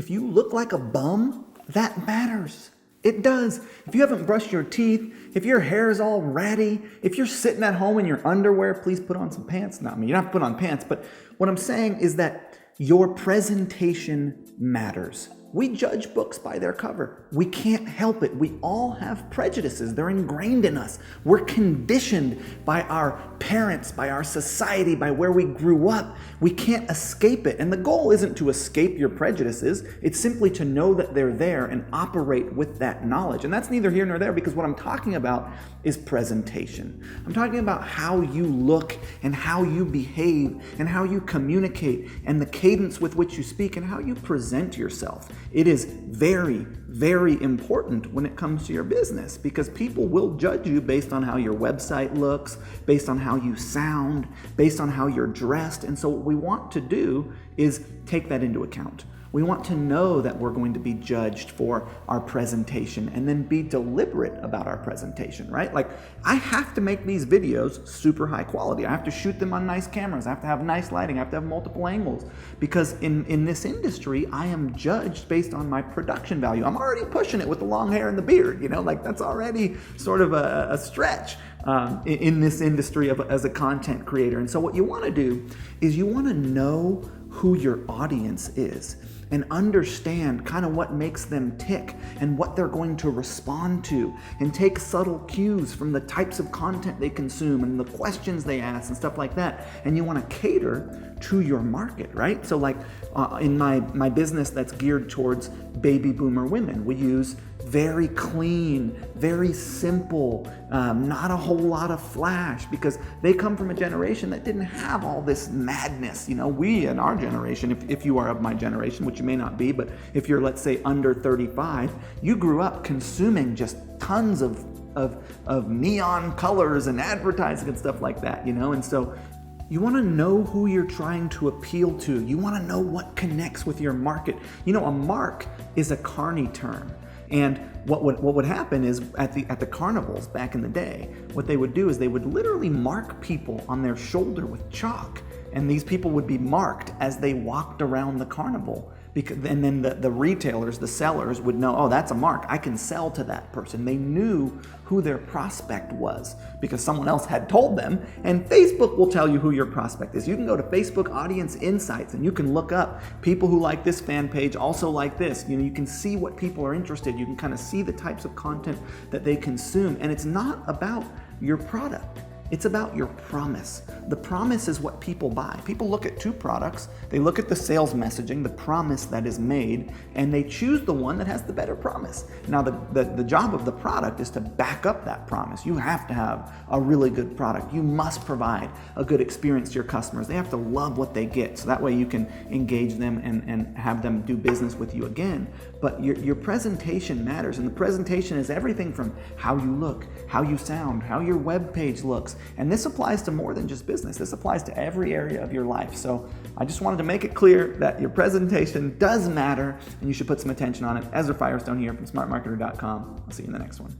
if you look like a bum, that matters. It does. If you haven't brushed your teeth, if your hair is all ratty, if you're sitting at home in your underwear, please put on some pants. Not me, you don't have to put on pants, but what I'm saying is that your presentation matters. We judge books by their cover. We can't help it. We all have prejudices. They're ingrained in us. We're conditioned by our parents, by our society, by where we grew up. We can't escape it. And the goal isn't to escape your prejudices. It's simply to know that they're there and operate with that knowledge. And that's neither here nor there, because what I'm talking about is presentation. I'm talking about how you look and how you behave and how you communicate and the cadence with which you speak and how you present yourself. It is very, very important when it comes to your business, because people will judge you based on how your website looks, based on how you sound, based on how you're dressed. And so what we want to do is take that into account. We want to know that we're going to be judged for our presentation and then be deliberate about our presentation, right? Like, I have to make these videos super high quality. I have to shoot them on nice cameras. I have to have nice lighting. I have to have multiple angles, because in this industry, I am judged based on my production value. I'm already pushing it with the long hair and the beard, like that's already sort of a stretch in this industry as a content creator. And so what you want to do is you want to know who your audience is and understand kind of what makes them tick and what they're going to respond to, and take subtle cues from the types of content they consume and the questions they ask and stuff like that. And you want to cater to your market, right? So like in my business that's geared towards baby boomer women, we use very clean, very simple, not a whole lot of flash, because they come from a generation that didn't have all this madness. We in our generation, if you are of my generation, which you may not be, but if you're, let's say, under 35, you grew up consuming just tons of neon colors and advertising and stuff like that, and so you want to know who you're trying to appeal to. You want to know what connects with your market. A mark is a carny term. And what would happen is at the carnivals back in the day, what they would do is they would literally mark people on their shoulder with chalk. And these people would be marked as they walked around the carnival. And then the retailers, the sellers would know, oh, that's a mark. I can sell to that person. They knew who their prospect was because someone else had told them. And Facebook will tell you who your prospect is. You can go to Facebook Audience Insights and you can look up people who like this fan page also like this. You can see what people are interested in. You can kind of see the types of content that they consume. And it's not about your product. It's about your promise. The promise is what people buy. People look at two products. They look at the sales messaging, the promise that is made, and they choose the one that has the better promise. Now, the job of the product is to back up that promise. You have to have a really good product. You must provide a good experience to your customers. They have to love what they get, so that way you can engage them and have them do business with you again. But your presentation matters, and the presentation is everything from how you look, how you sound, how your web page looks. And this applies to more than just business. This applies to every area of your life. So I just wanted to make it clear that your presentation does matter and you should put some attention on it. Ezra Firestone here from smartmarketer.com. I'll see you in the next one.